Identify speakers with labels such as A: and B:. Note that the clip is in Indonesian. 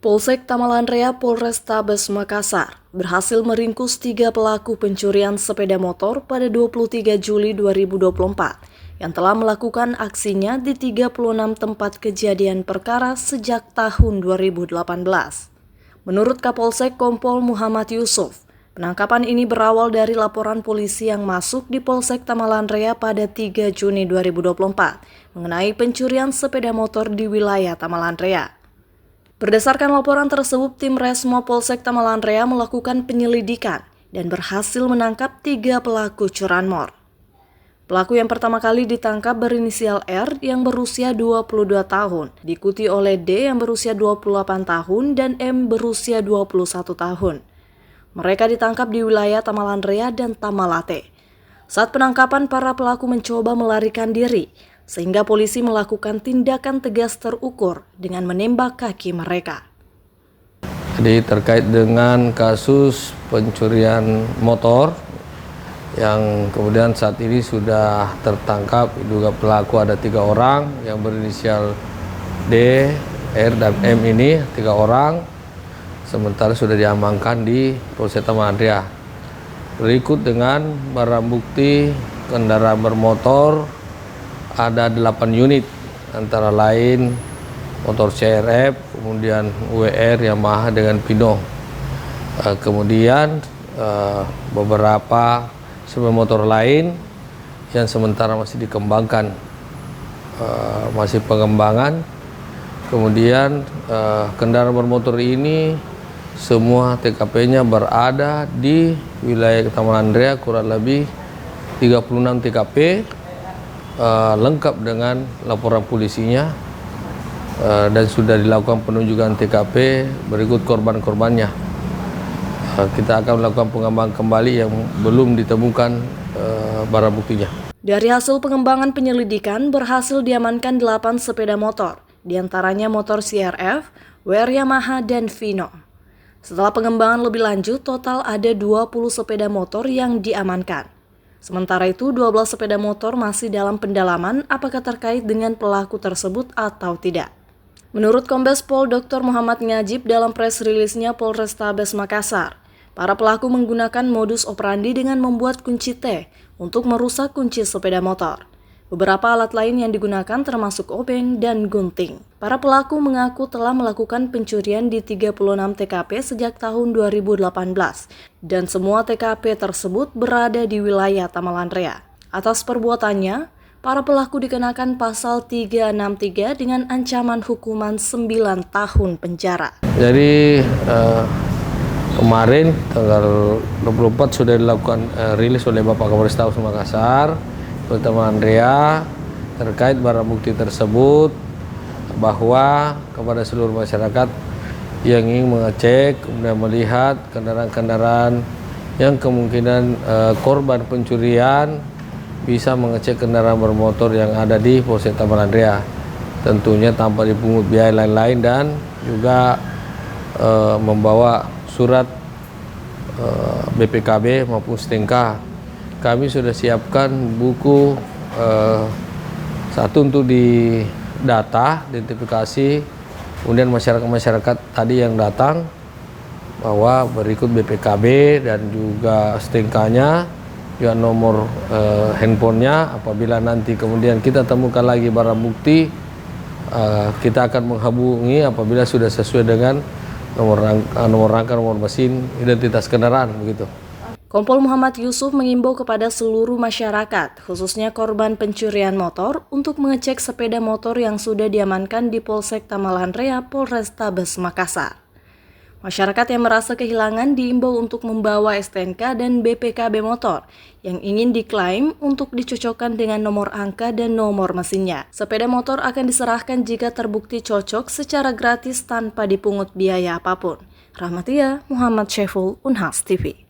A: Polsek Tamalanrea Polrestabes Makassar berhasil meringkus 3 pelaku pencurian sepeda motor pada 23 Juli 2024 yang telah melakukan aksinya di 36 tempat kejadian perkara sejak tahun 2018. Menurut Kapolsek Kompol Muhammad Yusuf, penangkapan ini berawal dari laporan polisi yang masuk di Polsek Tamalanrea pada 3 Juni 2024 mengenai pencurian sepeda motor di wilayah Tamalanrea. Berdasarkan laporan tersebut, tim Resmo Polsek Tamalanrea melakukan penyelidikan dan berhasil menangkap 3 pelaku curanmor. Pelaku yang pertama kali ditangkap berinisial R yang berusia 22 tahun, diikuti oleh D yang berusia 28 tahun dan M berusia 21 tahun. Mereka ditangkap di wilayah Tamalanrea dan Tamalate. Saat penangkapan, para pelaku mencoba melarikan diri, sehingga polisi melakukan tindakan tegas terukur dengan menembak kaki mereka.
B: Jadi terkait dengan kasus pencurian motor yang kemudian saat ini sudah tertangkap, diduga pelaku ada 3 orang yang berinisial D, R, dan M ini 3 orang, sementara sudah diamankan di Polsek Tamalanrea. Berikut dengan barang bukti kendaraan bermotor ada 8 unit, antara lain motor CRF, kemudian WR, Yamaha dengan Pino. Kemudian beberapa sepeda motor lain yang sementara masih dikembangkan, masih pengembangan. Kemudian kendaraan bermotor ini semua TKP-nya berada di wilayah Tamalanrea, kurang lebih 36 TKP. Lengkap dengan laporan polisinya dan sudah dilakukan penunjukan TKP. Berikut korban-korbannya. Kita akan melakukan pengembangan kembali yang belum ditemukan barang buktinya.
A: Dari hasil pengembangan penyelidikan, berhasil diamankan 8 sepeda motor, diantaranya motor CRF, WR Yamaha, dan Vino. Setelah pengembangan lebih lanjut, total ada 20 sepeda motor yang diamankan. Sementara itu, 12 sepeda motor masih dalam pendalaman apakah terkait dengan pelaku tersebut atau tidak. Menurut Kombes Pol Dr. Muhammad Ngajib dalam press rilisnya Polrestabes Makassar, para pelaku menggunakan modus operandi dengan membuat kunci T untuk merusak kunci sepeda motor. Beberapa alat lain yang digunakan termasuk obeng dan gunting. Para pelaku mengaku telah melakukan pencurian di 36 TKP sejak tahun 2018 dan semua TKP tersebut berada di wilayah Tamalanrea. Atas perbuatannya, para pelaku dikenakan pasal 363 dengan ancaman hukuman 9 tahun penjara.
B: Jadi kemarin tanggal 24 sudah dilakukan rilis oleh Bapak Kapolrestabes Makassar Tamalanrea terkait barang bukti tersebut, bahwa kepada seluruh masyarakat yang ingin mengecek kemudian melihat kendaraan-kendaraan yang kemungkinan korban pencurian bisa mengecek kendaraan bermotor yang ada di Polsek Tamalanrea, tentunya tanpa dipungut biaya lain-lain, dan juga membawa surat BPKB maupun STNK. Kami sudah siapkan buku satu untuk didata, identifikasi, kemudian masyarakat tadi yang datang bahwa berikut BPKB dan juga STNK-nya, juga nomor handphonenya. Apabila nanti kemudian kita temukan lagi barang bukti, kita akan menghubungi apabila sudah sesuai dengan nomor rangka, nomor mesin, identitas kendaraan, begitu.
A: Kompol Muhammad Yusuf mengimbau kepada seluruh masyarakat, khususnya korban pencurian motor, untuk mengecek sepeda motor yang sudah diamankan di Polsek Tamalanrea Polrestabes Makassar. Masyarakat yang merasa kehilangan diimbau untuk membawa STNK dan BPKB motor yang ingin diklaim untuk dicocokkan dengan nomor angka dan nomor mesinnya. Sepeda motor akan diserahkan jika terbukti cocok secara gratis tanpa dipungut biaya apapun. Rahmatia Muhammad Syeful, Unhas TV.